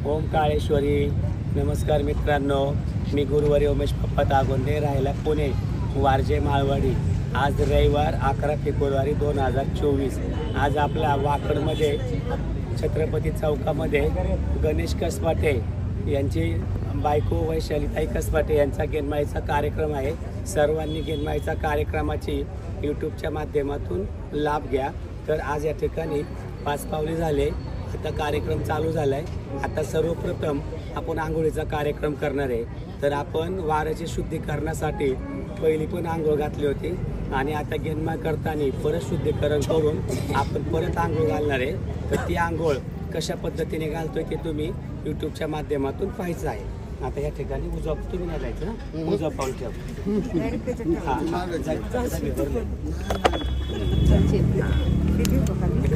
ओम काळेश्वरी. नमस्कार मित्रांनो, मी गुरुवारी उमेश पप्पा तागोंडे, राहायला पुणे, वारजे माळवाडी. आज रविवार 11 फेब्रुवारी 2024. आज आपला वाकडमध्ये छत्रपती चौकामध्ये गणेश कसबाटे यांची बायको वैशालीताई कसबाटे यांचा गेनमाळीचा कार्यक्रम आहे. सर्वांनी गेनमाळीचा कार्यक्रमाची यूट्यूबच्या माध्यमातून लाभ घ्या. तर आज या ठिकाणी 5 पावले झाले, आता कार्यक्रम चालू झाला आहे. आता सर्वप्रथम आपण आंघोळीचा कार्यक्रम करणार आहे. तर आपण वाराची शुद्धीकरणासाठी पहिली पण आंघोळ घातली होती आणि आता गेनमाळ करताना परत शुद्धीकरण करून आपण परत आंघोळ घालणार आहे. तर ती आंघोळ कशा पद्धतीने घालतोय ते तुम्ही यूट्यूबच्या माध्यमातून पाहायचं आहे. आता या ठिकाणी उजवा तुम्ही नाही जायचं ना, उजवा पाऊल ठेव.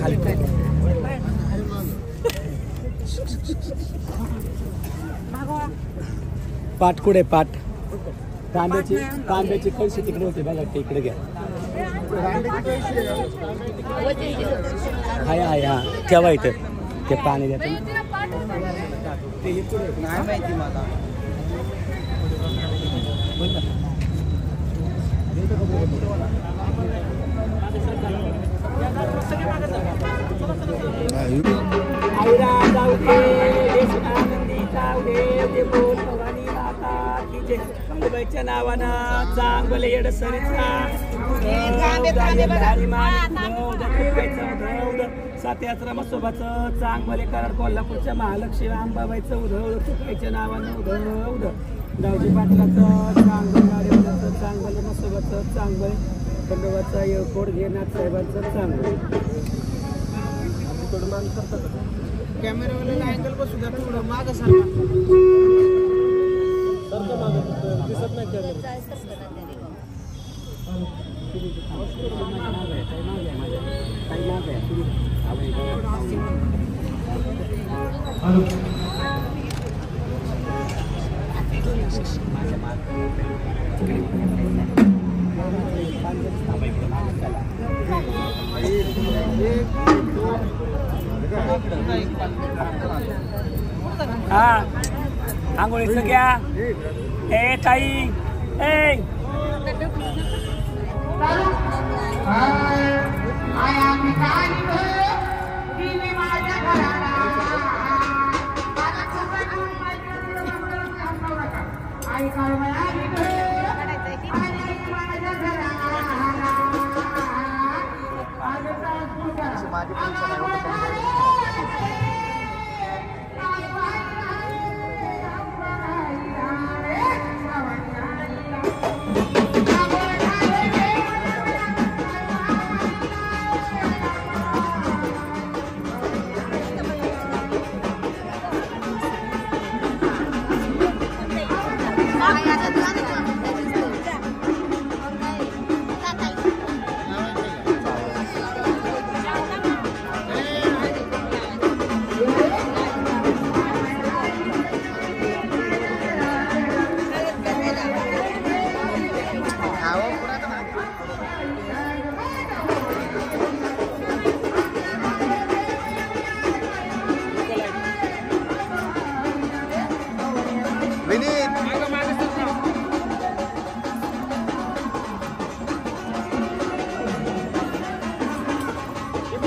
खाली पाठ कुठे पाठ तांब्याची कळशी तिकडे होती बघा, ते इकडे घ्या. हाय हाय हा ठेवा इथं, ते पाणी द्या. नाही माहिती मला. बाईच्या नावानं चांगले येड सरीचा सात्याचं मसोबाचं चांगले कराड कोल्हापूरच्या महालक्ष्मी अंबाबाईचं उधळ चुकायच्या नावानं उधळ उधळ गावजी पाटलाचं चांगलं गाडीवाल्याचं चांगलं मसोबाचं चांगलं खंडोबाचं एअरपोर्ट घेणार साहेबांचं चांगलं. कॅमेरावाल्याला अँगल बसू द्या, थोडं मागं सारखं दिसत नाही कॅमेरा. हा आंघोळीचं घ्या. ए ताई ए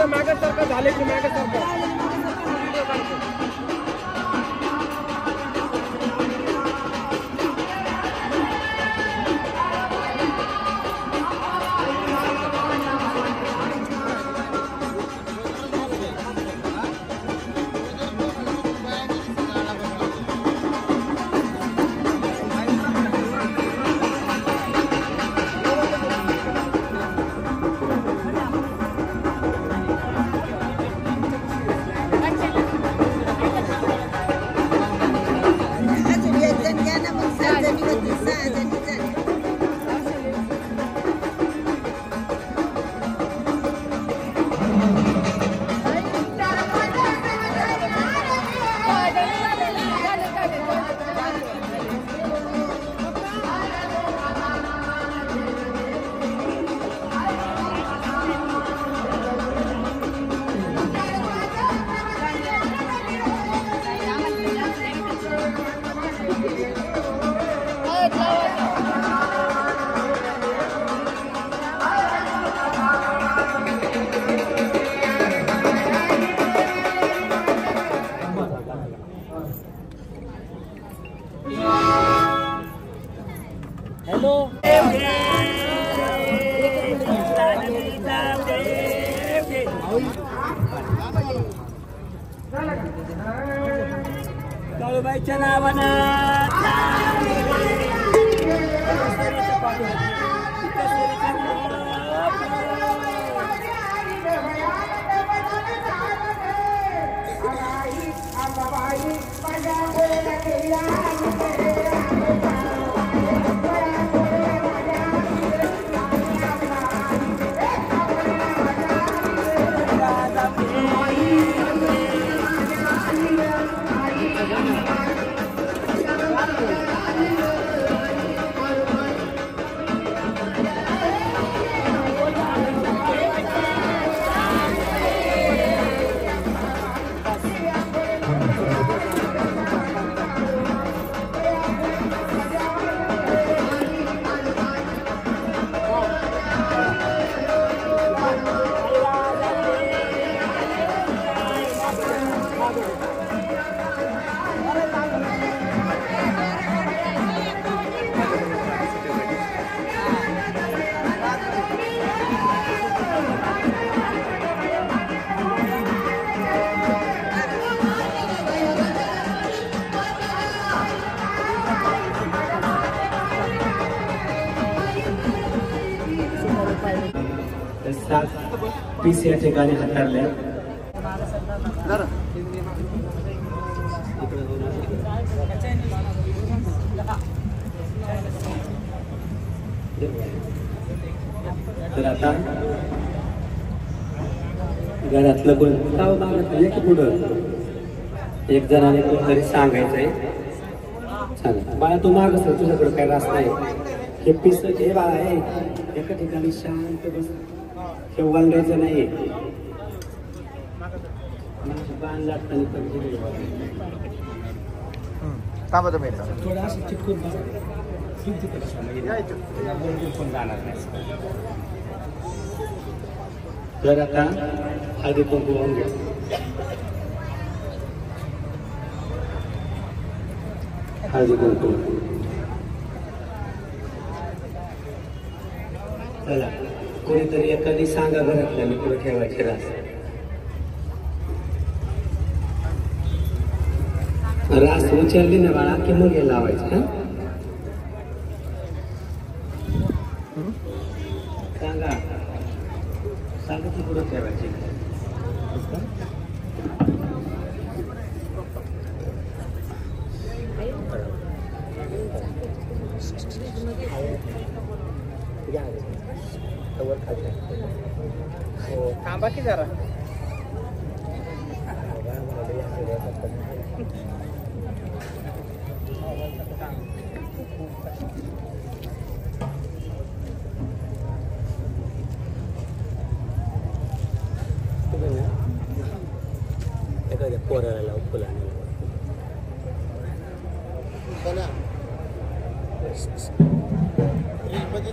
मागे सरकार झाले की मागे सरकार. हॅलो काळूबाईच्या नावानं पीस या ठिकाणी हाताळले तर आता घरातलं कोण मागितलं की पुढं एक जणाने कोणतरी सांगायचंय सांगा बाळा तू माग सर तुझ्याकडे काय रास्ता आहे हे पीस हे बाळा आहे एका ठिकाणी शांत बस हे वळायचं नाही बाण लागताना थोडं असं चिटकून पण जाणार नाही तर आता हळदी कुंकू होऊन घ्या हळदी कुंकू चला कोणीतरी एखादी सांगा घरातल्या मी पुढे ठेवायचे रास उचलली ना बाळा की मग हे लावायचं सांगा सांगा की पुढे ठेवायची थांबा की जरा एखाद्या पोराला लावू फुलाने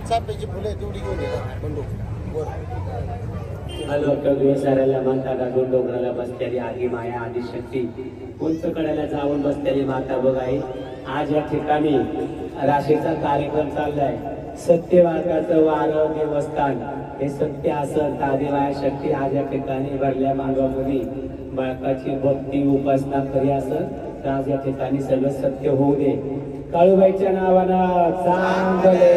चाफ्याची फुलं तेवढी घेऊन हॅलो साऱ्याला माता डोंगराला बसलेली आधी माया आदिशक्ती उंच कड्याला जाऊन बसलेली माता बघाई आज या ठिकाणी राशीचा कार्यक्रम चाललाय सत्यवाकाचं वारं देवस्थान हे सत्य आसन आदिमाया शक्ती आज या ठिकाणी भरल्या मानवा मुली बाळकाची भक्ती उपासना खरी असं तर आज या ठिकाणी सगळं सत्य होऊ दे काळूबाईच्या नावानं चांगले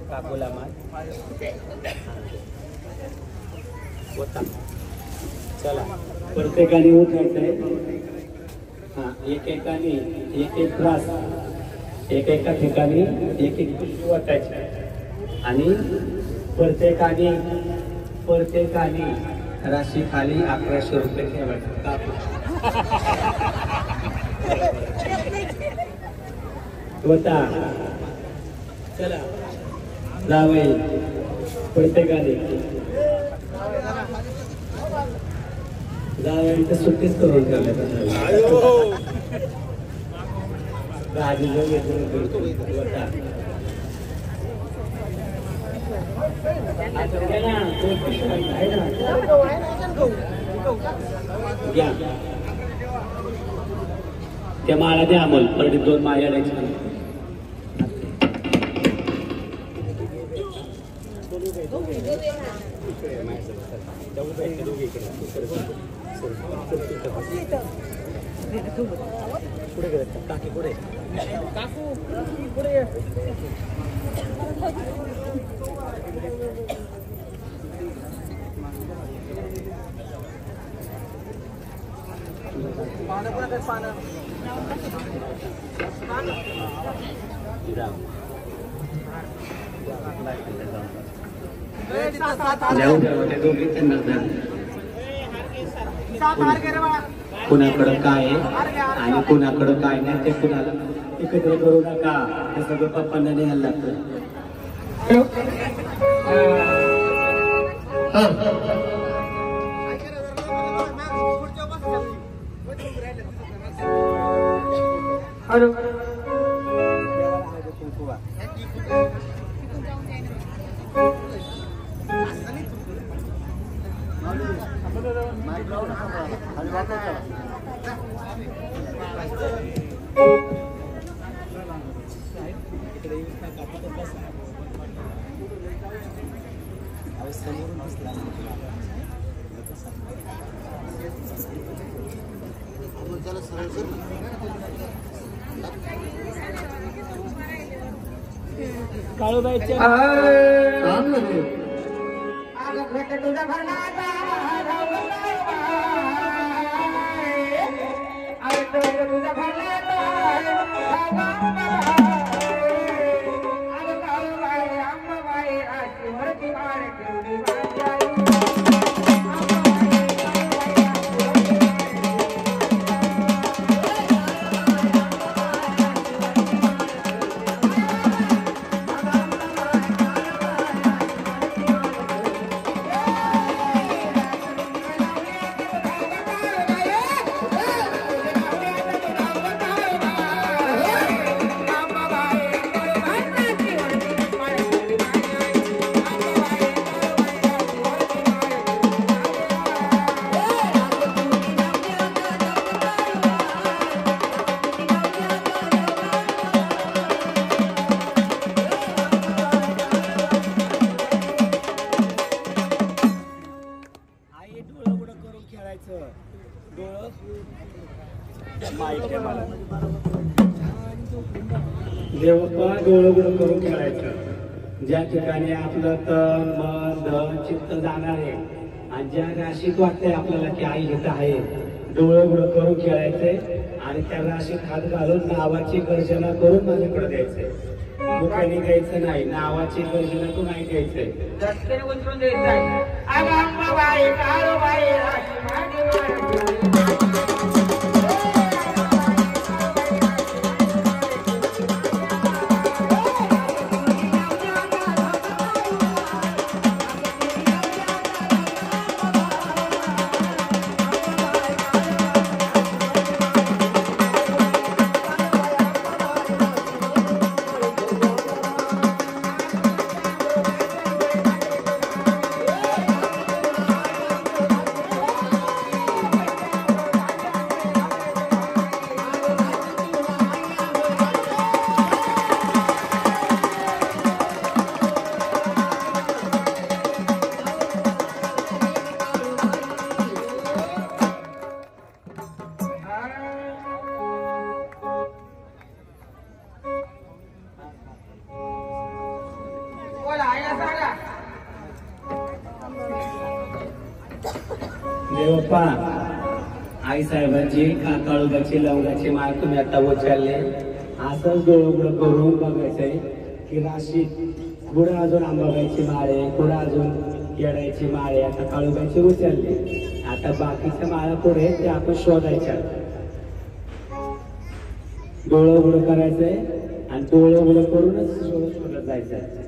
काकूला मान चला प्रत्येकाने उठायचंय हा एकेकाने एक एक त्रास एकेका ठिकाणी एक एक पिशवी वाटायची आणि प्रत्येकाने राशी खाली 1100 रुपये ठेवायचे होता चला जावई प्रत्येकाने जावई तर सुट्टीच करून ठेवल्या भाजी जो घ्या त्या माळा द्या अमोल परत 2 माळ्या द्यायच्या पुढे काकी पुढे काकू पुढे कुणाकडं काय आहे आणि कुणाकडं काय नाही ते कुणाला एकत्र करू नका हे सगळं पप्पांना न्यायला लागतं. काळूबाईच्या देवप्पा डोळं उघडं करून खेळायचं. ज्या ठिकाणी आपलं तन मन धन चित्त जाणार आहे आणि ज्या राशीत वाटतंय आपल्याला की आई इथं आहे डोळं उघडं करून खेळायचंय आणि त्या राशीत हात घालून नावाची गर्जना करून माझ्याकडे द्यायचंय. मुखाने द्यायचं नाही, नावाची गर्जना तू नाही द्यायचंय. देवप्पा आई साहेबांची काळूबाची लवंगाची माळ तुम्ही आता उचलले. असंच डोळं उघडं करून बघायचंय की राशी पुढे अजून आंबाबाईची माळ आहे, पुढे अजून येडायची माळ आहे. आता काळूबाईची उचलली, आता बाकीच्या माळा पुढे ते आपण शोधायच्या. डोळं उघडं करायचंय आणि डोळं उघडं करूनच शोधत जायचंय.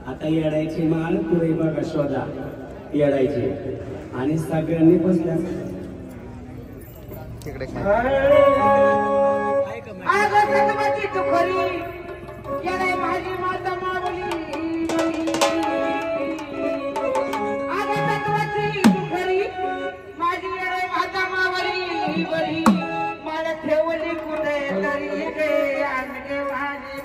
आता येडायची माल पुढे बघा शोधा येडायची आणि सगळ्यांनी बसल्या तिकडे माझी माता मावली माझी माता मावली बरी मला ठेवली कुठे तरी गे आणखे माझी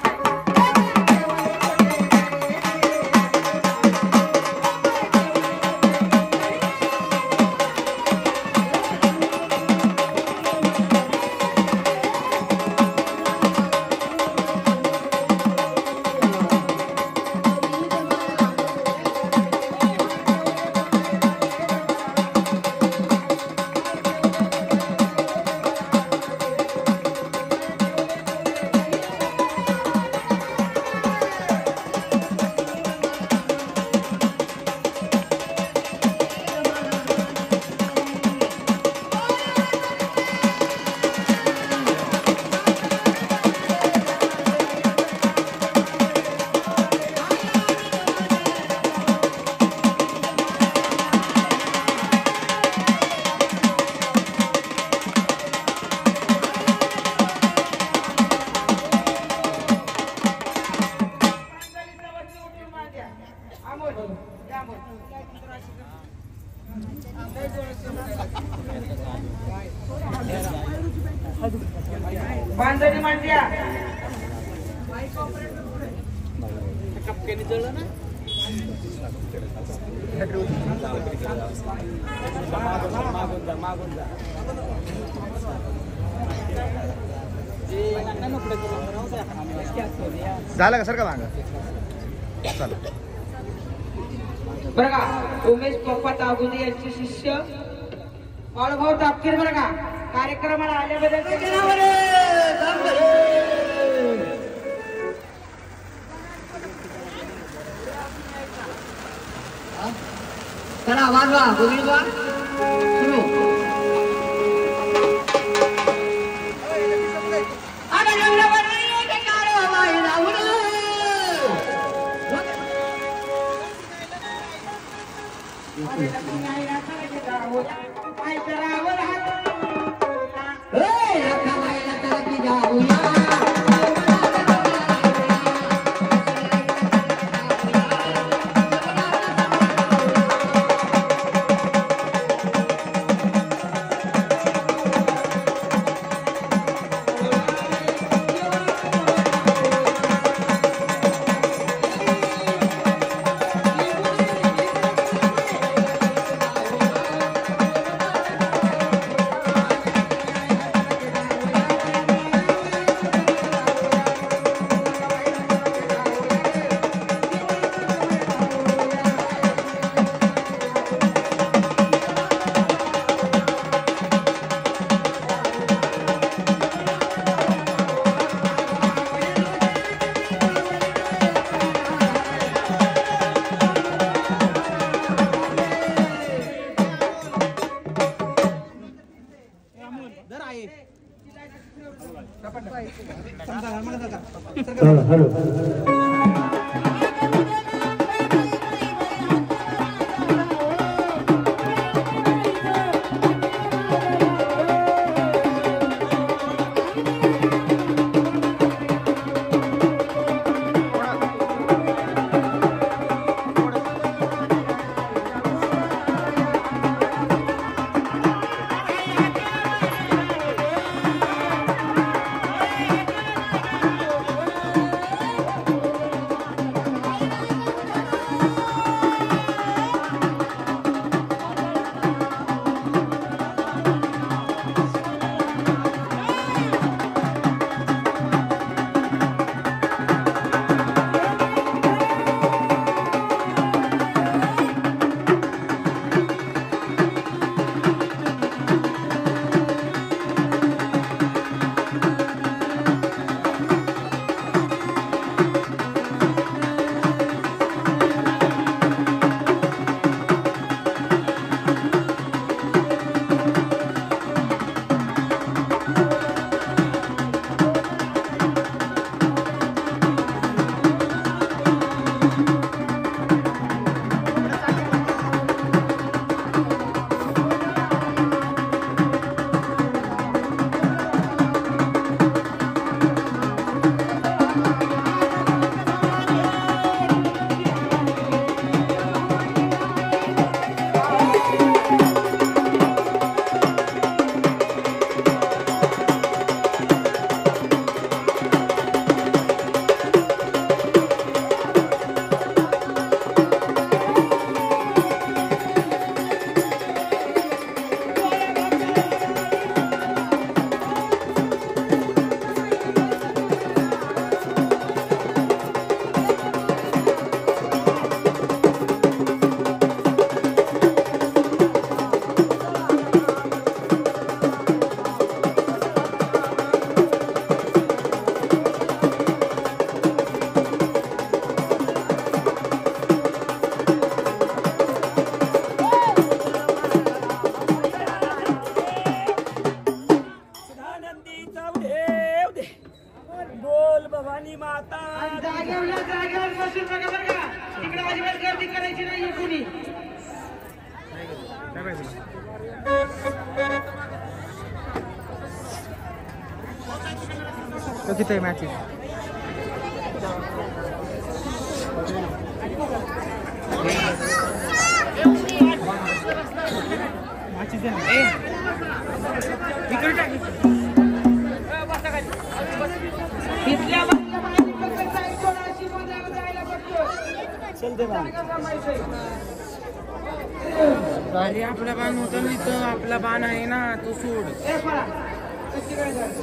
बांधणी मांड्या मागून जा झालं का सर का माग चला बरं का उमेश पप्पा तागुंदे यांचे शिष्य बाळूभाऊ तापकीर बरं का कार्यक्रमाला आल्याबद्दल चला वाजवा गोविंदवा सुरू उगाच गर्दी करायची नाही कुणी. काय पाहिजे तो किती मॅचेस इथल्या माहिती फक्त जायचं अशी मजा जायला बघतो. अरे आपला बाण होता ना इथं, आपला बाण आहे ना तो सोड. ए पळा. कशी काय झाली?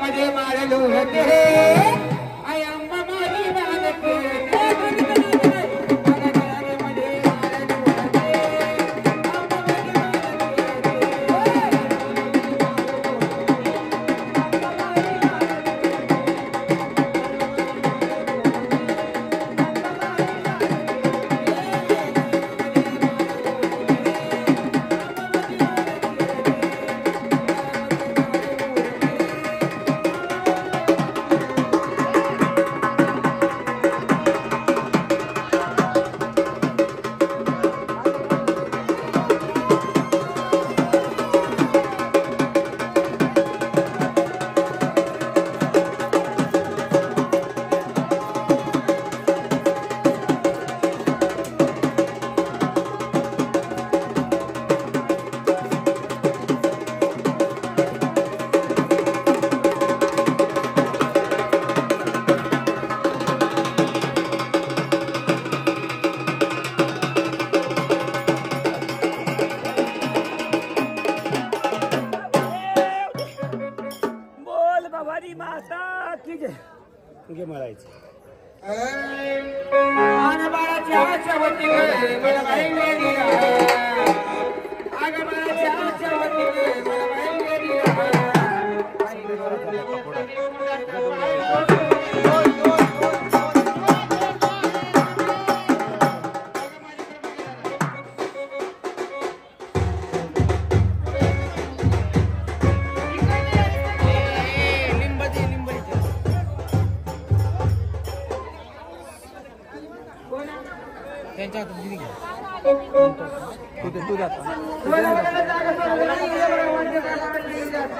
मध्ये मारलो होते आई अंबा माझी मारते. बोल भवानी माता की जय. घे म्हणायचं. आग बाळाच्या आशावती गं मला बाई गेली. आग बाळाच्या आशावती गं मला बाई गेली. त्यांच्या हातात दिली का? तू जातो मला बघायला जागा सोडली नाही. इकडे बघा, वरती जागा आणली जास्त.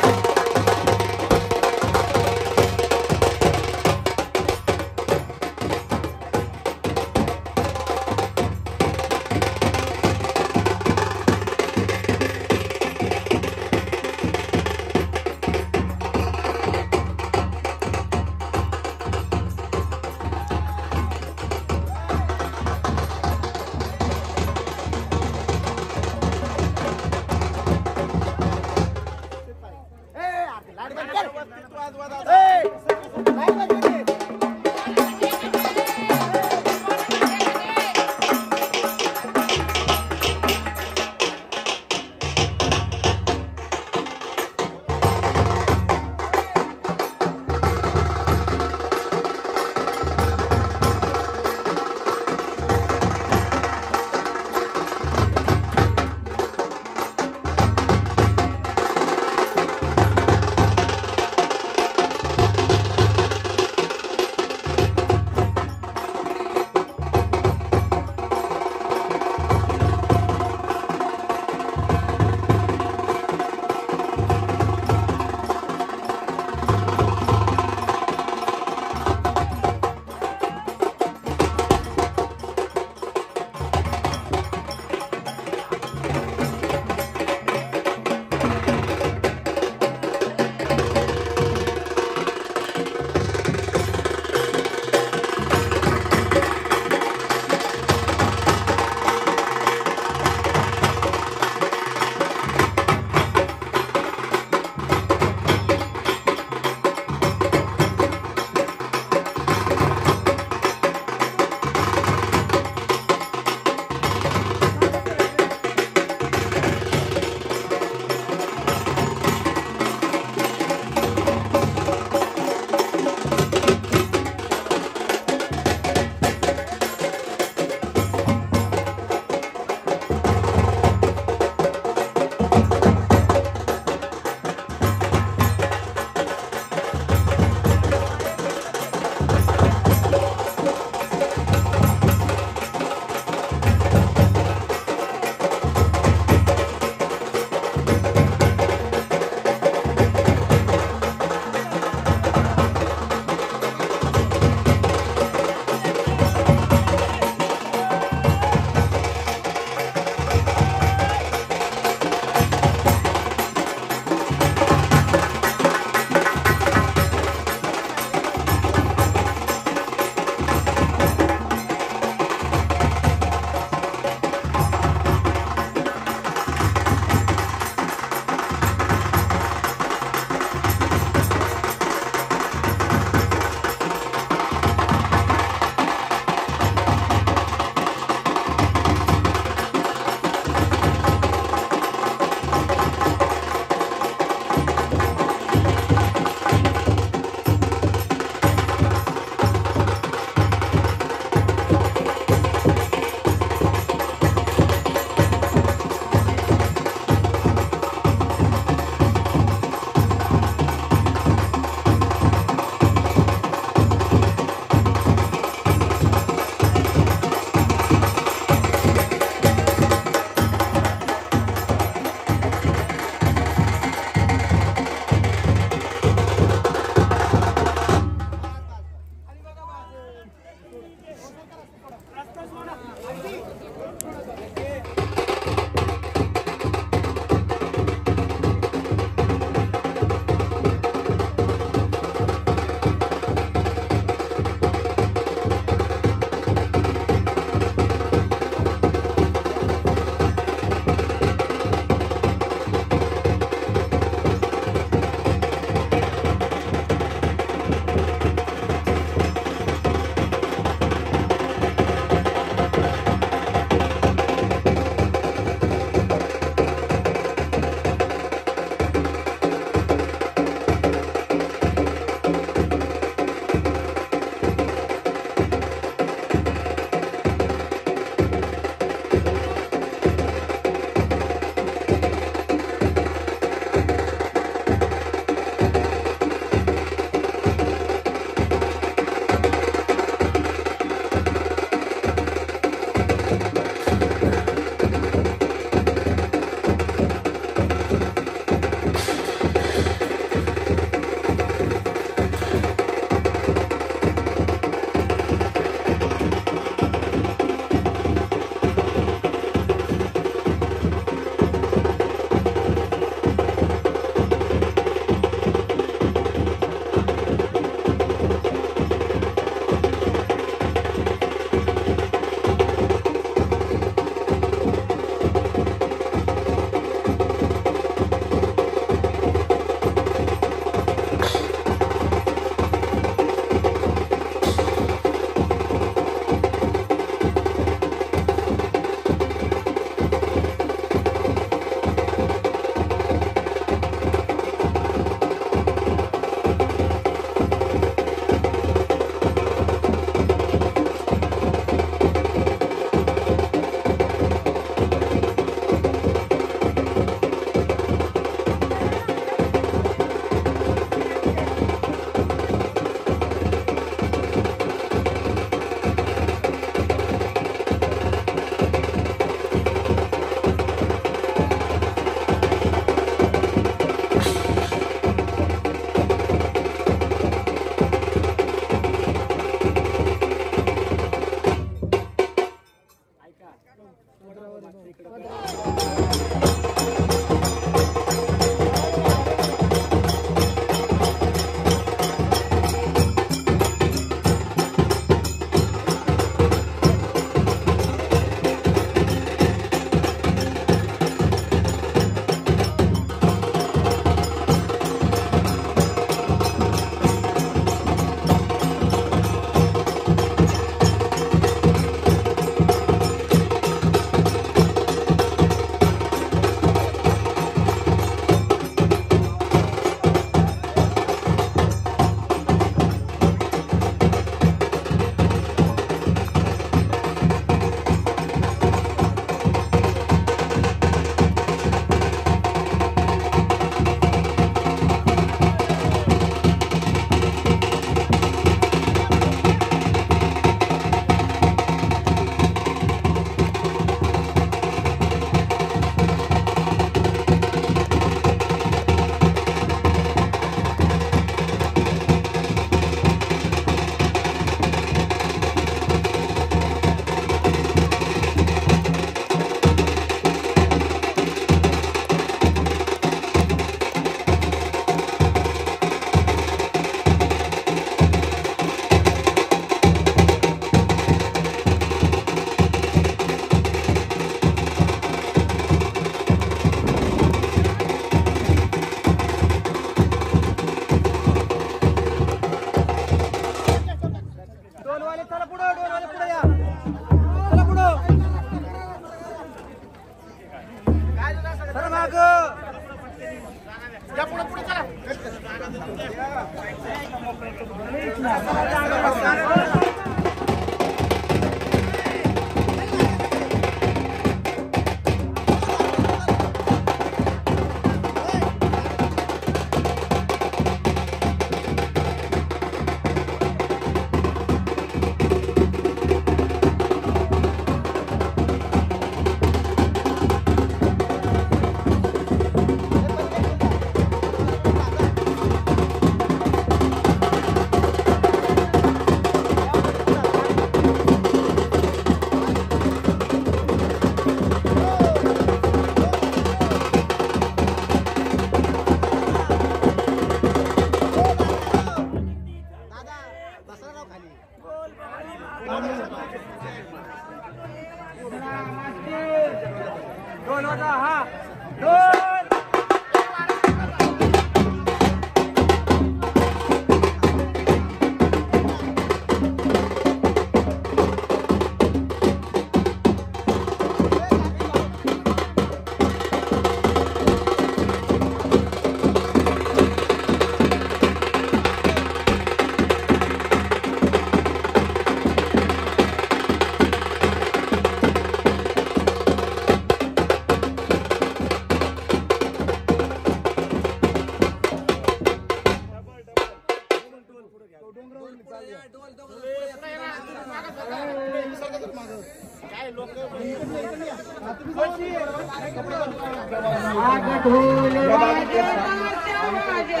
ढोल वाजे ताशा वाजे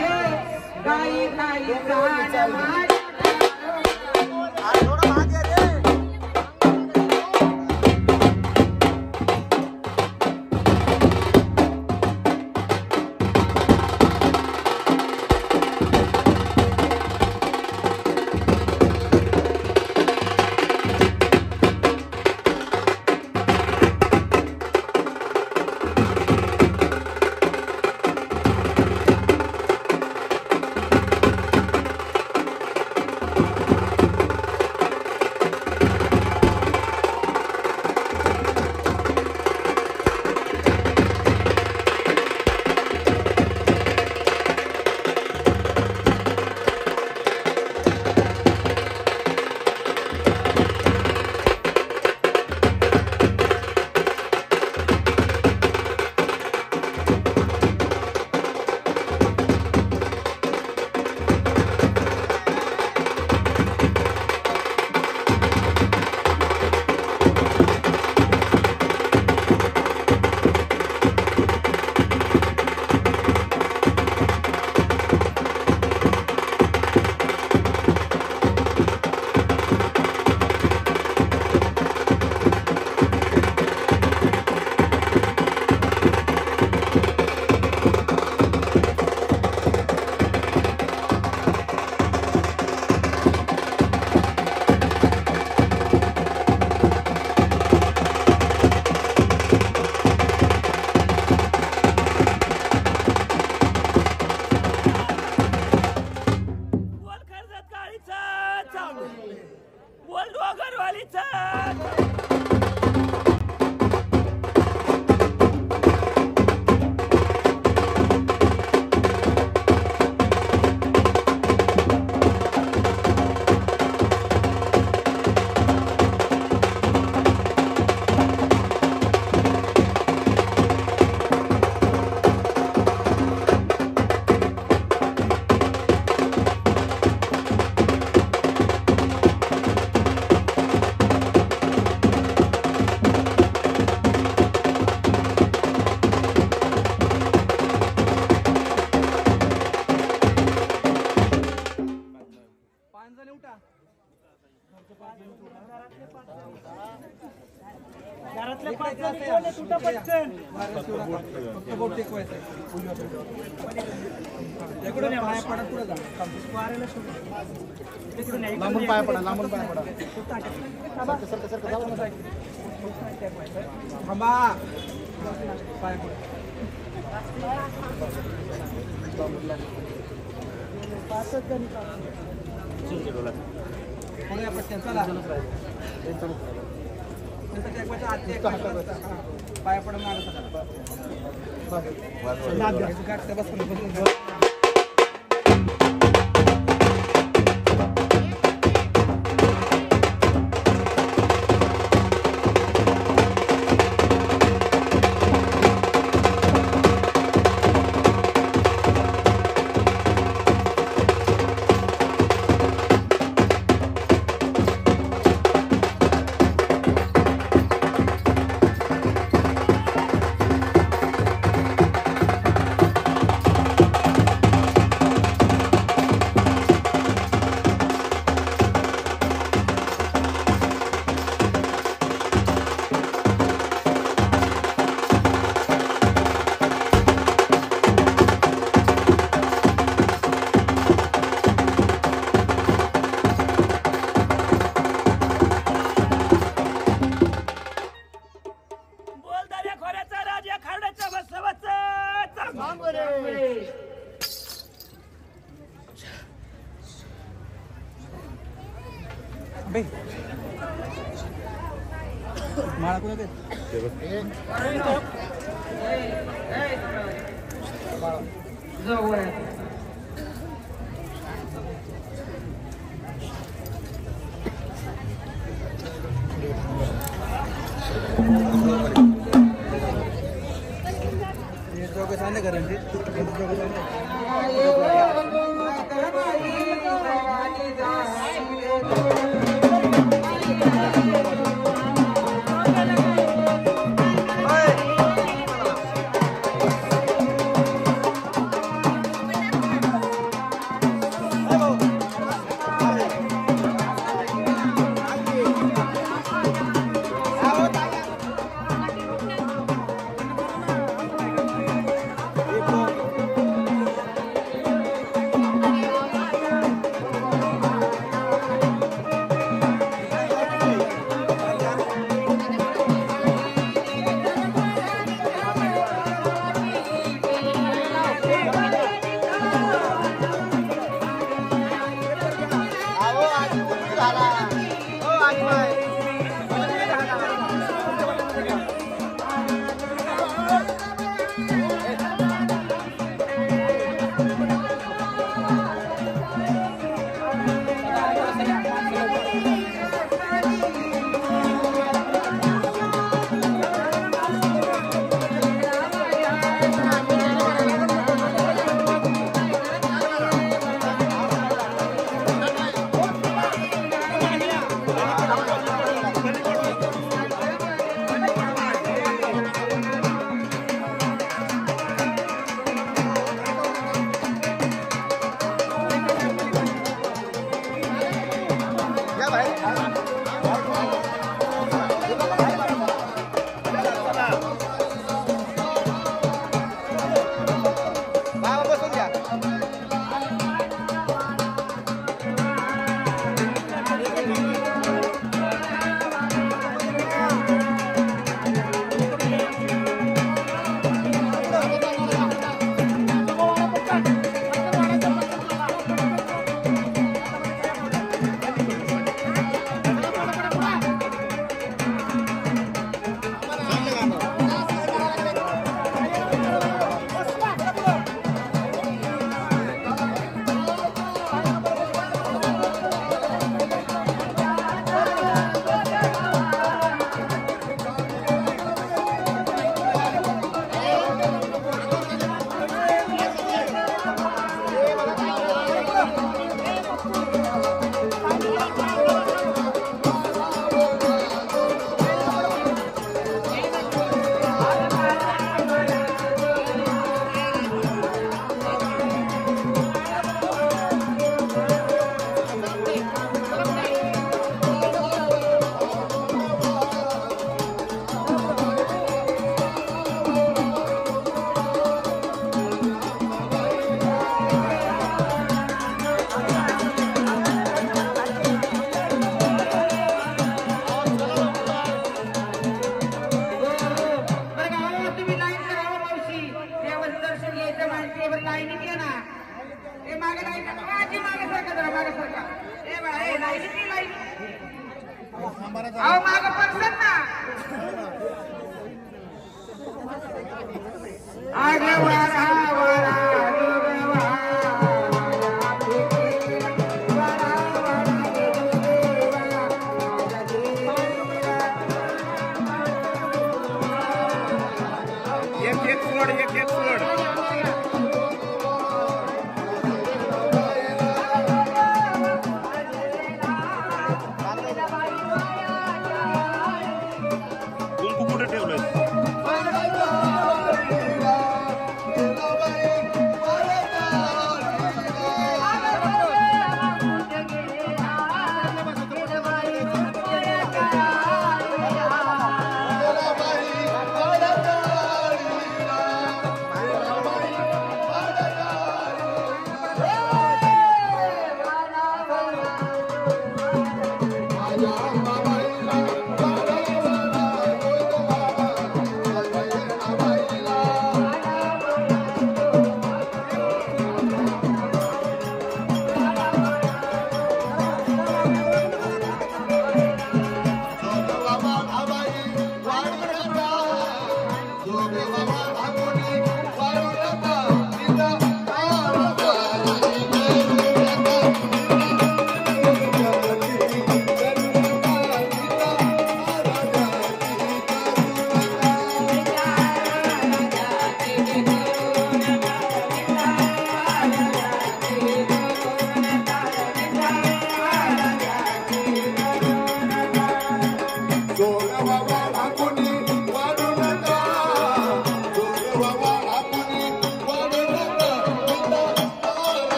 गाई गाई गाणं माझे घरातल्या पाच जणी कोण आहे? तुटा पटकन. फक्त बोट टेकवायचं आहे. इकडून या, पाया पडा, पुढे जा. वाऱ्याला सोडून. इकडून या, इकडून या. पाया पडा, लांबून पाया पडा. थांबा. पाया पडा. पाचच जणी पुढे या पटकन, चला. नंतर टेकवायचं, आत टेकवायचं. पाया पडा, मागं चला. गाठ त्या बस बसून जा. माळा कुठे दोघं सांगे घरांची बरोबर लाईनीत ये ना. ए मागे लाईन आजी मागे सरका जरा मागे सरका. ए बा ए लाईनीत ये लाईन. अहो मागे परसन ना. आगे वारा वारा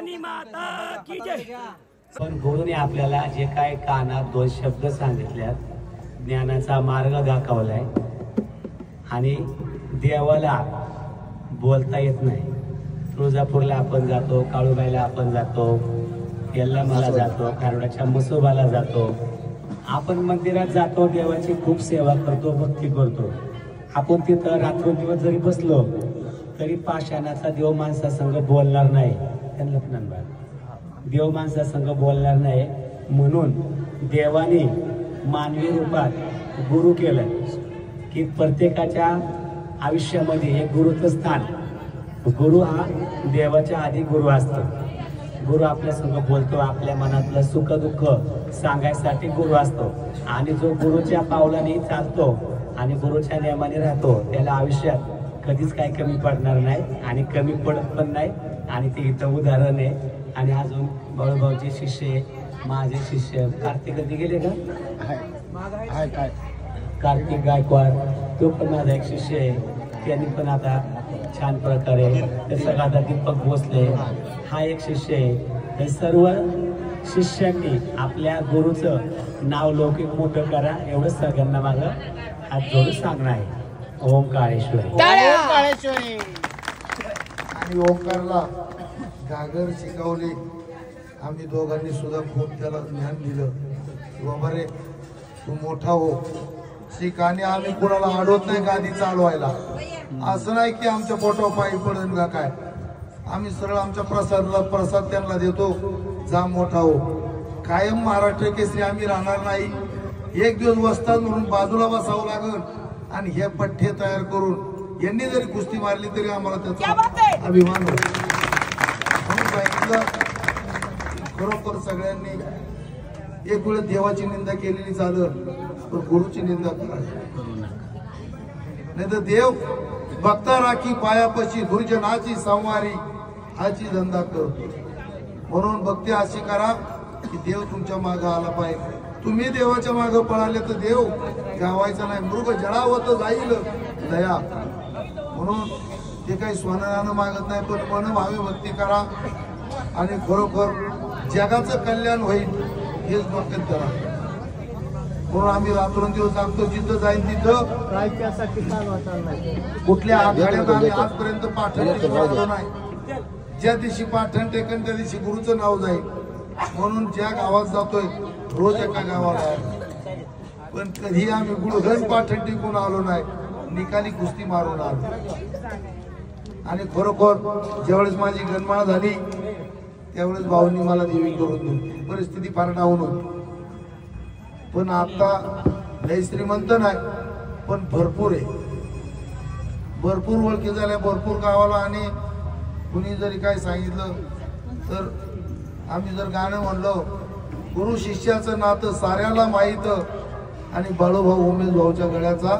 भवानी माता की जय. पण गुरुने आपल्याला जे काय कानात 2 शब्द सांगितल्यात, ज्ञानाचा मार्ग दाखवलाय आणि देवाला बोलता येत नाही. तुळजापूरला आपण जातो, काळूबाईला आपण जातो, यल्लामाला जातो, खारोड्याच्या मसोबाला जातो, आपण मंदिरात जातो, देवाची खूप सेवा करतो, भक्ती करतो. आपण तिथं रात्रंदिवस जरी बसलो तरी पाषाणाचा देव माणसासंग बोलणार नाही. त्यांना पण देव माणसासंग बोलणार नाही. म्हणून देवाने मानवी रूपात गुरु केलं की प्रत्येकाच्या आयुष्यामध्ये एक गुरुचं स्थान. गुरु हा देवाच्या आधी गुरु असतो. गुरु आपल्या संग बोलतो, आपल्या मनातलं सुख दुःख सांगायसाठी गुरु असतो. आणि जो गुरुच्या पावलाने चालतो आणि गुरुच्या नियमाने राहतो त्याला आयुष्यात कधीच काही कमी पडणार नाही आणि कमी पडत पण नाही. आणि ते इथं उदाहरण आहे. आणि अजून बाळूभाऊचे शिष्य, माझे शिष्य कार्तिक कधी गेले का, कार्तिक गायकवाड, तो पण माझा एक शिष्य आहे. त्यांनी पण आता छान प्रकारे, तसं आता दीपक भोसले हा एक शिष्य आहे. हे सर्व शिष्यांनी आपल्या गुरुचं नाव लौकिक मोठं करा, एवढं सगळ्यांना माझं हात जोडून सांगणं आहे. ओंकारेश्वरी. आणि ओंकारला गागर शिकवली. आम्ही दोघांनी सुद्धा खूप त्याला ज्ञान दिलं. बाबा रे तू मोठा हो, शिक. आणि आम्ही कुणाला अडवत नाही गादी चालवायला. असं नाही की आमच्या पोटावर पायी पडेल का काय. आम्ही सरळ आमच्या प्रसाद त्यांना देतो, जा मोठा हो. कायम महाराष्ट्र केसरी आम्ही राहणार नाही. एक दिवस वस्ताद म्हणून बाजूला बसावं लागल आणि हे पठ्ठे तयार करून यांनी जरी कुस्ती मारली तरी आम्हाला त्याचा अभिमान होतो. म्हणून सांगितलं खरोखर सगळ्यांनी एक वेळ देवाची निंदा केलेली चालत, पण गुरुची निंदा करायची नाही. तर देव भक्ता राखी पायापशी, दुर्जनाची संवारी हाची धंदा करतो. म्हणून भक्ती अशी करा की देव तुमच्या मागं आला पाहिजे. तुम्ही देवाच्या मागं पळाले तर देव गावायचा नाही. मृग जळावत जाईल दया. म्हणून ते काही स्वनानं मागत नाही, पण मन भावे भक्ती करा आणि खरोखर जगाचं कल्याण होईल हेच डोक्यात करा. म्हणून आम्ही रात्रंदिवस सांगतो, जिथं जाईल तिथं कुठल्या आघाड्यात आम्ही आजपर्यंत पाठण टेकलो नाही. ज्या दिवशी पाठण टेकन त्या दिवशी गुरुचं नाव जाईल. म्हणून ज्या गावात जातोय रोज एका गावाला, पण कधी आम्ही गुळगण पाठण टिकून आलो नाही, निकाली कुस्ती मारून आलो. आणि खरोखर ज्यावेळेस माझी गणमाळ झाली त्यावेळेस भाऊंनी मला देवी करून दिली. परिस्थिती फार डाऊन होती, पण आता लय श्रीमंत नाही, पण भरपूर आहे. भरपूर ओळखी झाल्या भरपूर गावाला. आणि कुणी जरी काय सांगितलं तर आम्ही जर गाणं म्हणलो, गुरु शिष्याचं नातं साऱ्याला माहीत आणि बाळूभाऊ उमेश भाऊच्या गळ्याचा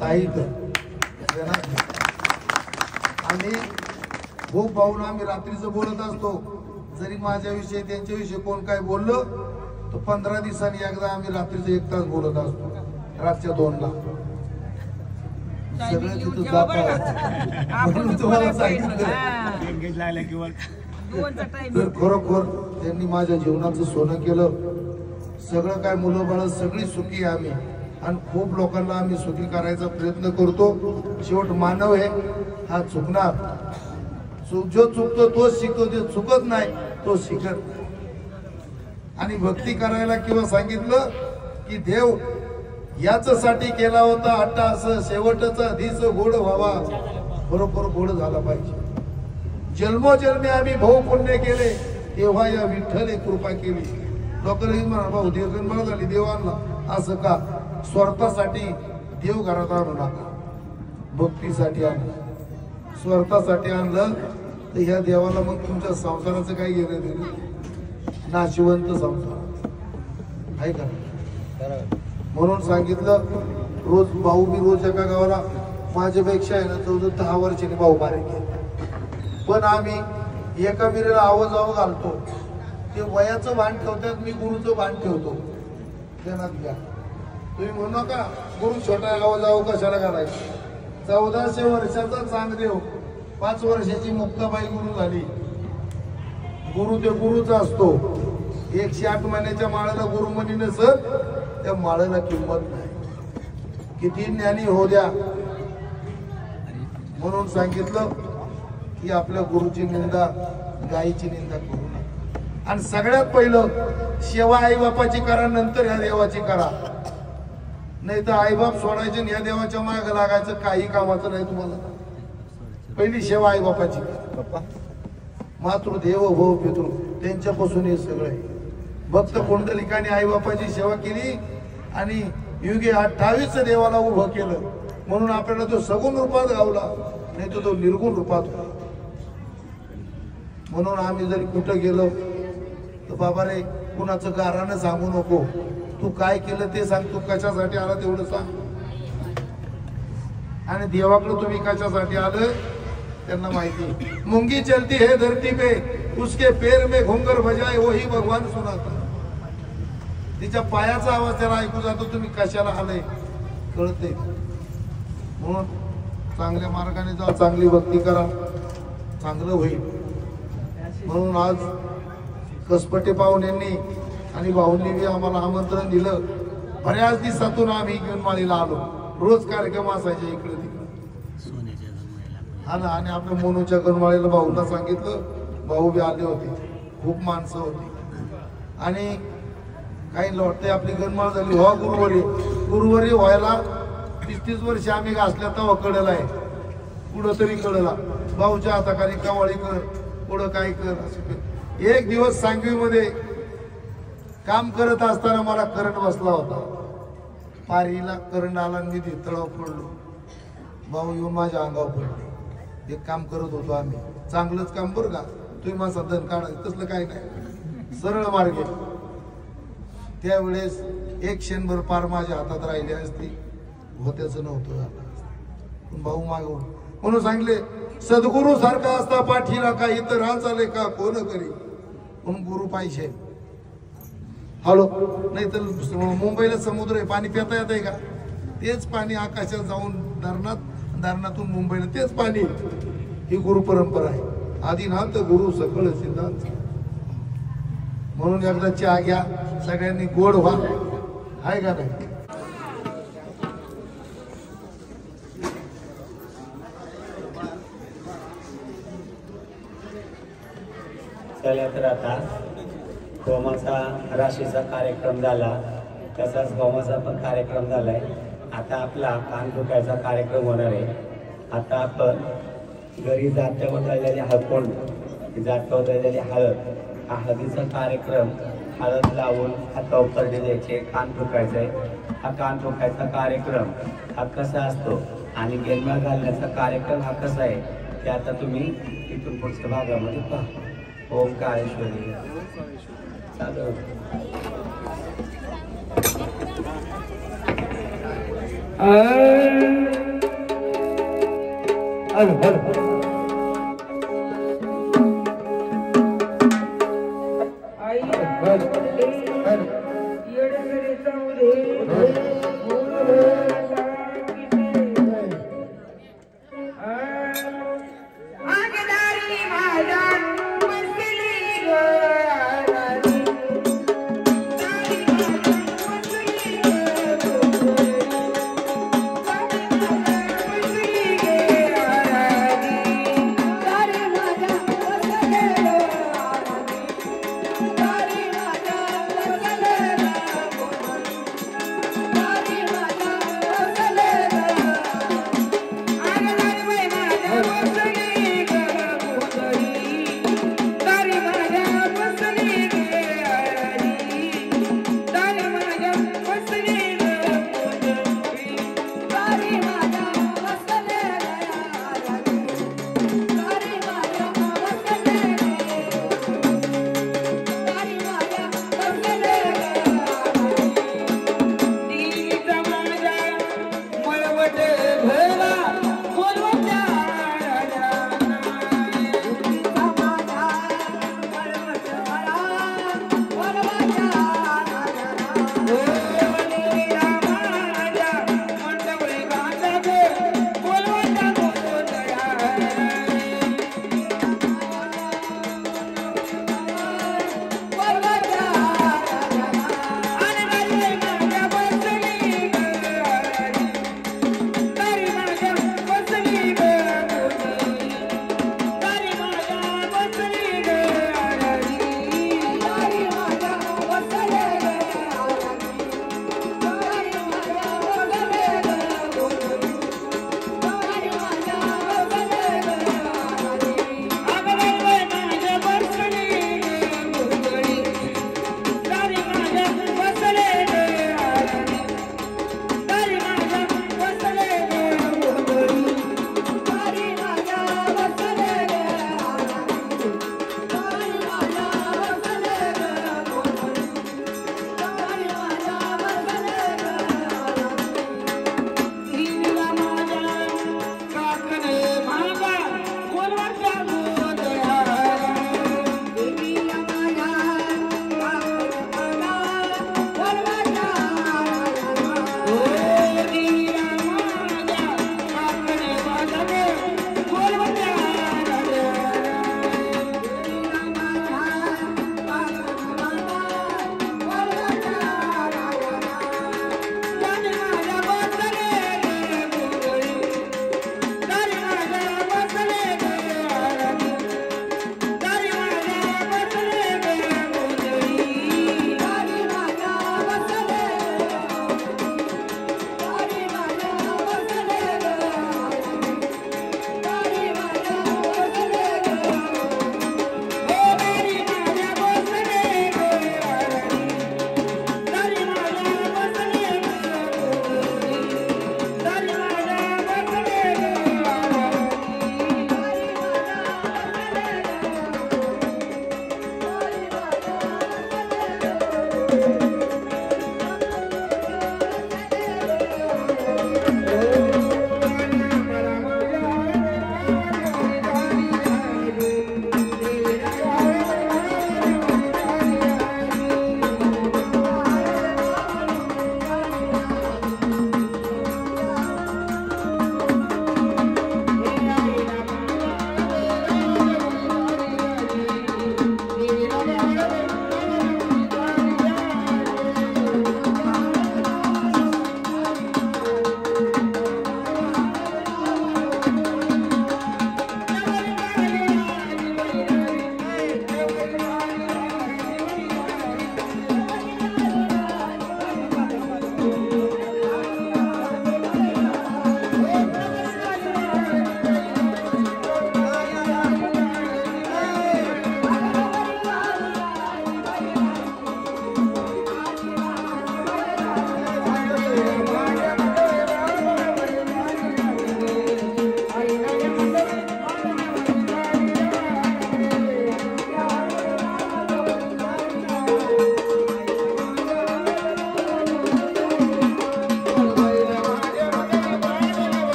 ताईत. आणि खूप भाऊना आम्ही रात्रीचं बोलत असतो. जरी माझ्याविषयी त्यांच्याविषयी कोण काय बोललं तर 15 दिवसांनी एकदा आम्ही रात्रीचं 1 तास बोलत असतो, रातच्या 2ला. सगळं तिथं जात म्हणून तुम्हाला सांगितलं. तर खरोखर त्यांनी माझ्या जीवनाचं सोनं केलं. सगळं काय मुलं बाळ सगळी सुखी आम्ही. आणि खूप लोकांना आम्ही सुखी करायचा प्रयत्न करतो. शेवट मानव आहे हा चुकणार. जो चुकतो तोच शिकतो, जे चुकत नाही तो शिकत. आणि भक्ती करायला किंवा सांगितलं की देव याच्यासाठी केला होता अट्टास, शेवटचा धीस गोड व्हावा. बरोबर गोड झाला पाहिजे. जन्मोजन्मी आम्ही भाऊ पुण्य केले तेव्हा या विठ्ठले कृपा केली. लोकांनी म्हणा भाऊ देवगणमाळ झाली देवांना, असं का? स्वार्थासाठी देव घरात आणू नका, भक्तीसाठी आणलं. स्वार्थासाठी आणलं तर ह्या देवाला मग तुमच्या संसाराचं काही घेणं देणं. नाशिवंत संसार आहे का? म्हणून सांगितलं रोज भाऊ मी रोज एका गावाला माझ्यापेक्षा आहे ना 14-10 वर्षांनी भाऊ बारीक आहे. पण आम्ही एका विरेला आवाजावं घालतो. ते वयाचं भान ठेवतात, मी गुरुचं भान ठेवतो. ध्यानात घ्या. तुम्ही म्हणू नका गुरु छोटा आवाजावं कशाला घालायचं. 1400 वर्षाचा चांगदेव 5 वर्षाची मुक्ताबाई गुरु झाली. गुरु ते गुरुचा असतो. 108 महिन्याच्या माळेला गुरु म्हणी नसत त्या माळेला किंमत नाही. किती ज्ञानी हो द्या म्हणून सांगितलं की आपल्या गुरुची निंदा गायीची निंदा करू नका. आणि सगळ्यात पहिलं सेवा आई बापाची करा, नंतर ह्या देवाची करा. नाही तर आईबाप सोडायचे ह्या देवाच्या मागे लागायचं काही कामाचं नाही. तुम्हाला पहिली सेवा आई बापाची करा. मातृदेव भव पितृ त्यांच्यापासून हे सगळं आहे. भक्त पुंडलिकाने आई बापाची सेवा केली आणि युगे 28 देवाला उभं केलं म्हणून आपल्याला तो सगुण रूपात गावला, नाही तर तो निर्गुण रूपात होता. म्हणून आम्ही जरी कुठं गेलो तर बाबा रे कुणाचं गारानं सांगू नको, तू काय केलं ते सांग, तू कशासाठी आला तेवढं सांग. आणि देवाकडे तुम्ही कशासाठी आलं त्यांना माहिती. मुंगी चलती है धरती पे उसके पैर में घुंगर बजाए वही भगवान सुनाता. तिच्या पायाचा आवाज त्याला ऐकू जातो, तुम्ही कशाला आले कळते. म्हणून चांगल्या मार्गाने जा, चांगली भक्ती करा, चांगलं होईल. म्हणून आज कसपटे पाहुण्यांनी आणि भाऊंनी बी आम्हाला आमंत्रण दिलं. बऱ्याच दिवसातून आम्ही गणमाळीला आलो. रोज कार्यक्रम असायचे इकडे तिकडे. हा ना. आणि आपल्या मोनूच्या गणमाळीला भाऊला सांगितलं, भाऊ बी आले होते, खूप माणसं होती. आणि काही लोटते आपली गणमाळ झाली व्हा गुरुवारी व्हायला 30 वर्ष आम्ही घासल्या तेव्हा कळलं आहे. पुढं तरी कळला भाऊच्या हाताखाली कवाळी कर, पुढं काय कर. एक दिवस सांगवीमध्ये काम करत असताना मला करंट बसला होता. पारीला करंट आला आणि मी तळाव पडलो. भाऊ येऊन माझ्या अंगावर पडले. एक काम करत होतो आम्ही, चांगलंच काम बरं का, तुम्ही माझा धन काढायचं तसलं काही नाही, सरळ मार्गे. त्यावेळेस एक क्षणभर पार माझ्या हातात राहिली असती, होत्याचं नव्हतं झालं. पण भाऊ मागवून म्हणून सांगले, सद्गुरु सारखा असता पाठीला का इतर चाले का कोण करी. म्हणून गुरु पाहिजे. हॅलो. नाही तर मुंबईला समुद्र आहे, पाणी पिता येत आहे का? तेच पाणी आकाशात जाऊन धरणातून मुंबईला तेच पाणी. ही गुरु परंपरा आहे. आदिनाथ गुरु सकळ सिद्धांत. म्हणून एकदा चहा घ्या, सगळ्यांनी गोड व्हा, आहे का नाही? चला तर आता होमाचा राशीचा कार्यक्रम झाला, तसाच होमाचा पण कार्यक्रम झालाय. आता आपला कान दुखायचा कार्यक्रम होणार आहे. आता आपण घरी जात्यावर झालेली हळकोंड, जात्यावर झालेली हळद, हा हळदीचा कार्यक्रम, हळद लावून हातावर पडले द्यायचे, कान ठोकायचं आहे. हा कान ठोकायचा कार्यक्रम हा कसा असतो आणि गेलमा घालण्याचा कार्यक्रम हा कसा आहे ते आता तुम्ही इथून पुढच्या भागामध्ये पहा. ओंकारेश्वरी चालू.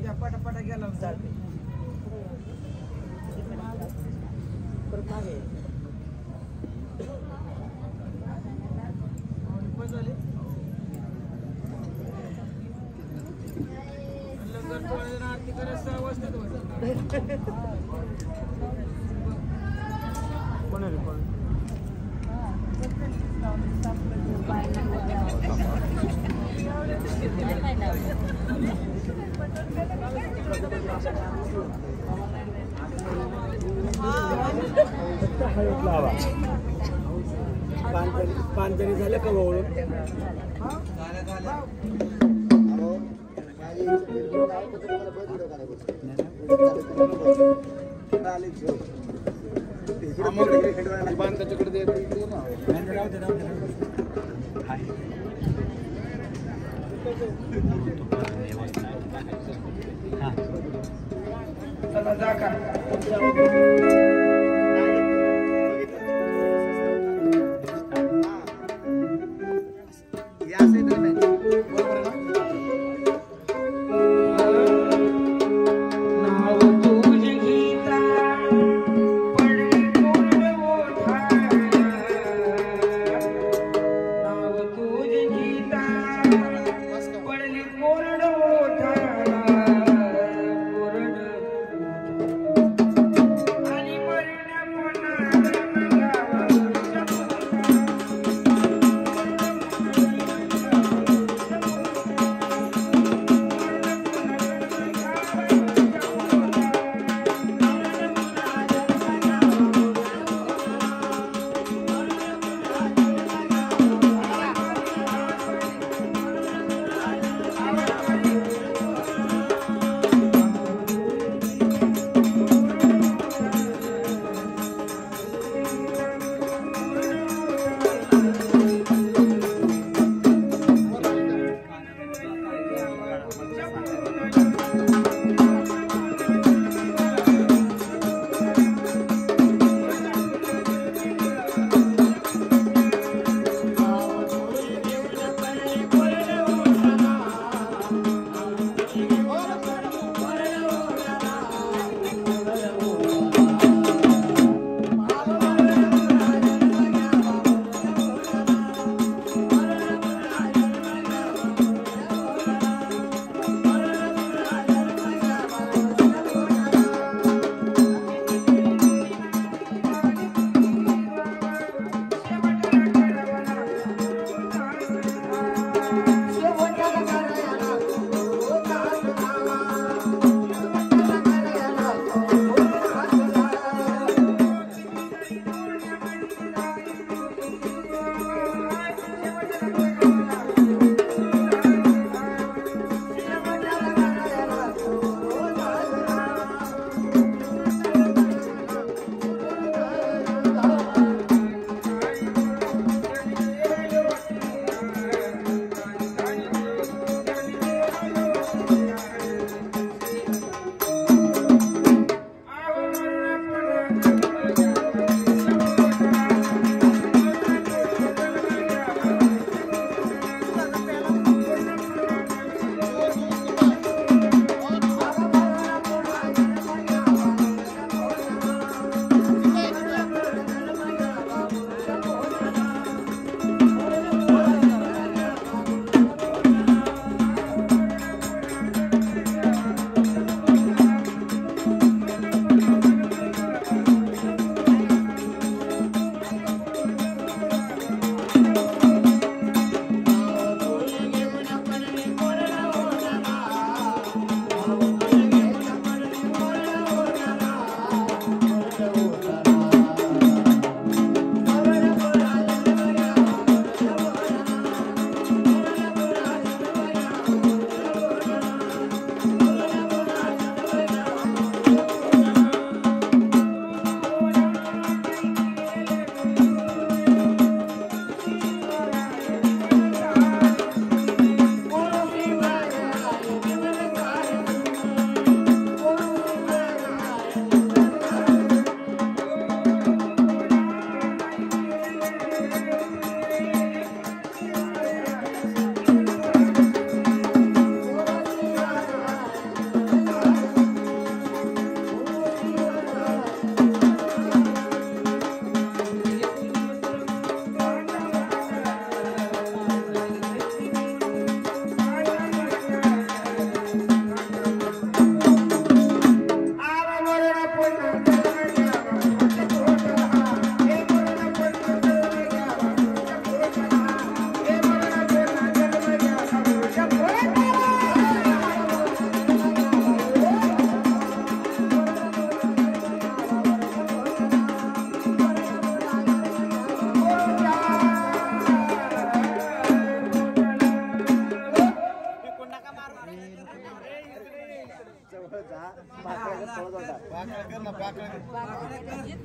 त्या पटापटा गेला चालते आरती करायला 6 वाजता पानतरी झालं का ओळख चला जा का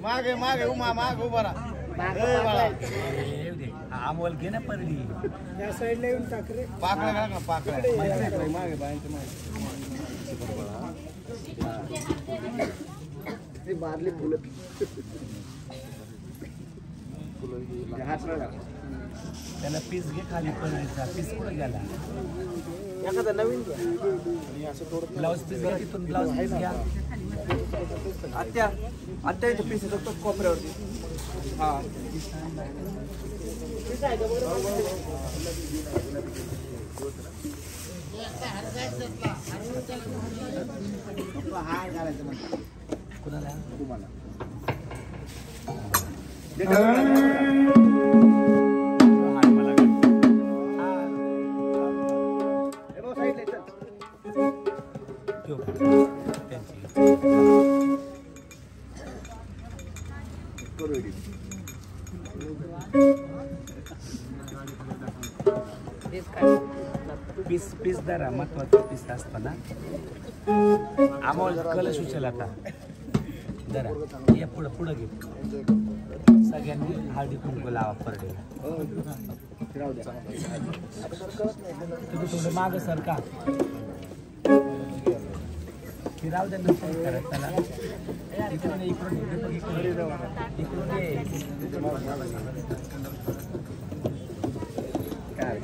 मागे मागे उमा माग उभा अमोल घे ना परडी या साईडला येऊन टाक रे. पाकळ्या पाकळ्या मागे बायांच्या मारली फुलं त्याला पीस घे खाली परडीचा पीस कुठे गेला एखादा नवीन घ्या. ब्लाऊज पीस घ्या तिथून ब्लाऊज पीस घ्या आत्या आत्या इथे पीस येतो कोपऱ्यावरती. हा कुणाला पीस पीस धरा महत्वाचा पीस असतो ना अमोल कलश उचल आता धरा या पुढं पुढं घे सगळ्यांनी हळदी कुंकू लावा परडेला तुम्ही थोडं मागं सरका फिराव द्या नंतर करा चला इकडून इकडून इकडून काय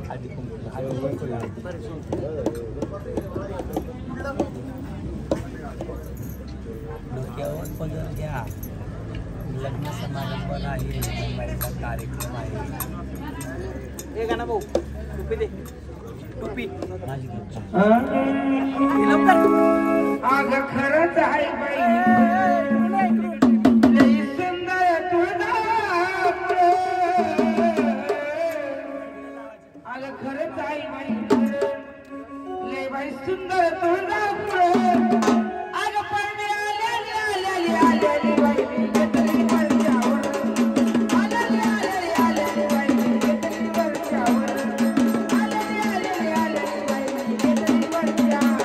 हळदी कुंकू डोक्यावर पदर घ्या लग्न समारंभ आहे मुंबईचा कार्यक्रम आहे हे गाणं भाऊ टोपी दे. टोपी माझी घरची आग खरंच आहे बाई लई सुंदर तुझा आग खरंच आहे बाई लई बाई सुंदर तुझा आग पडणे आलेली बाई मी घेतली वरच्यावर आलेली बाई मी घेतली वरच्यावर आलेली बाई मी घेतली वरच्यावर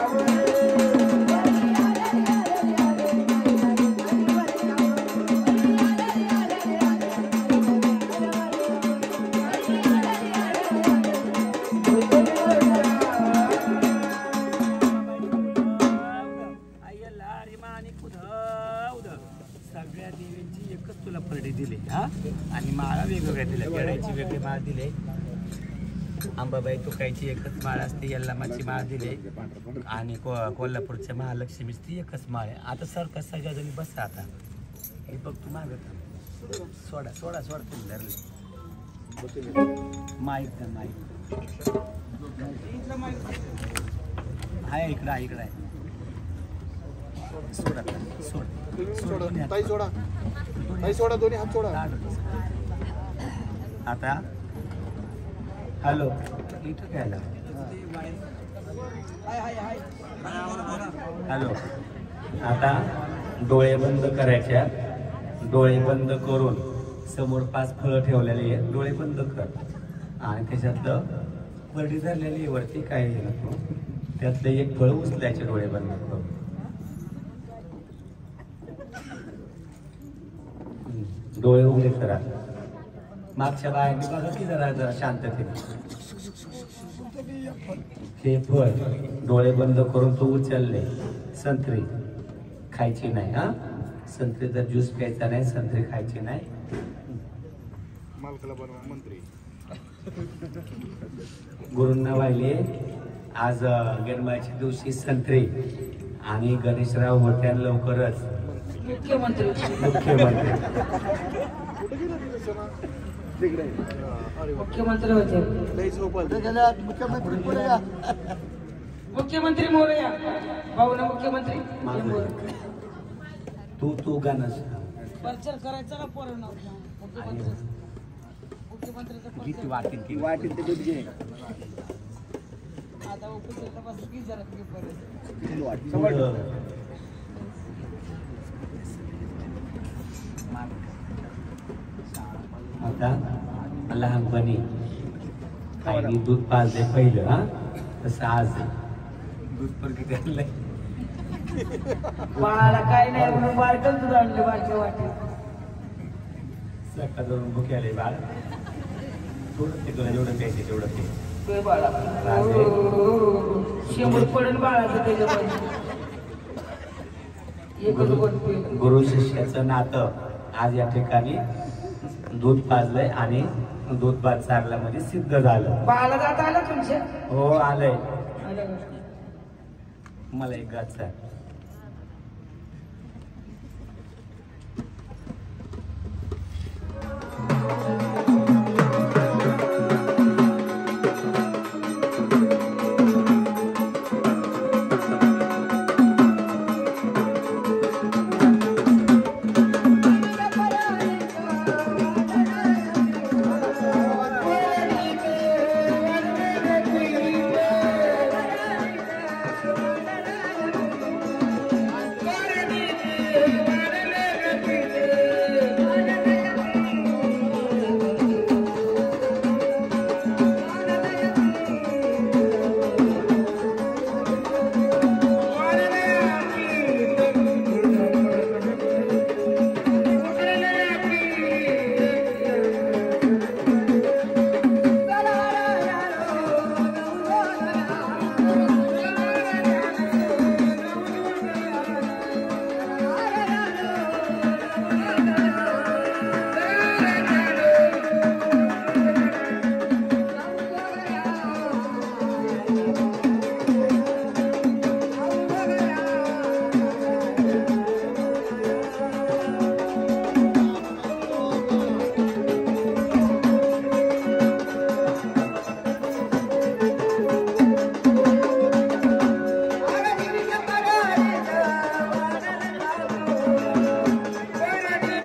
सगळ्या देवींची एकच तुला परडी दिली हा आणि माळा वेगवेगळ्या दिल्या केळाची वेगळी माळ दिले अंबाबाई तुकाईची एकच माळ असते यल्लामाची माळ दिली आणि कोल्हापूरच्या महालक्ष्मीची ती एकच माळ आहे आता सरकार सगळ्या जणी बसा आता हे बघ तू मागत सोडा सोडा सोडा तुम्ही धरले माईक द्या माईक आहे इकडं आहे इकडं आहे सोडा सोड ताई सोडा ताई सोडा दोन्ही हात सोडा आता हॅलो इथं काय आलं हॅलो आता डोळे बंद करायच्या डोळे बंद करून समोर 5 फळं ठेवलेली आहेत डोळे बंद कर आणि त्याच्यातलं परडी धरलेली वरती काय नको त्यातलं एक फळ उचलायचे डोळे बंद करून डोळे उघडे करा मागच्या बायांनी बघा की जरा जरा शांततेने हे फळ डोळे बंद करून तो उचलले संत्री खायची नाही हा संत्रीचा ज्यूस प्यायचा नाही संत्री खायची नाही मालकाला बनवा मंत्री गुरूंना वाहिले आज गणमाच्या दिवशी संत्री आणि गणेशराव होत्या लवकरच मुख्यमंत्री मुख्यमंत्री होते मुख्यमंत्री मोरया भाऊ ना मुख्यमंत्री तू गाणं प्रचार करायचा ना पोरांना मुख्यमंत्र्याचा गीत वाटेल की आता उपस्थित बस की जरा की परत आता लहानपणी आईने दूध पाजले पहिलं हा तसं आज दूध पण किती आणलंय बाळाला काय नाही म्हणून बारकन दूध आणलं बारक्या वाटी सकाळ धरून भुके आले बाळ थोडं ते तुला जेवढं प्यायचे तेवढं पे ते बाळा राजे. शेंबूड पडेल बाळाचं त्याच्यामध्ये एकच गोट पिलं. गुरु शिष्याचं नातं आज या ठिकाणी दूध पाजलंय आणि दूध भात चारल्यामध्ये सिद्ध झालं. बाळाला जात आलं तुमच्या हो आलंय. आलं का? मला एक गात सांग.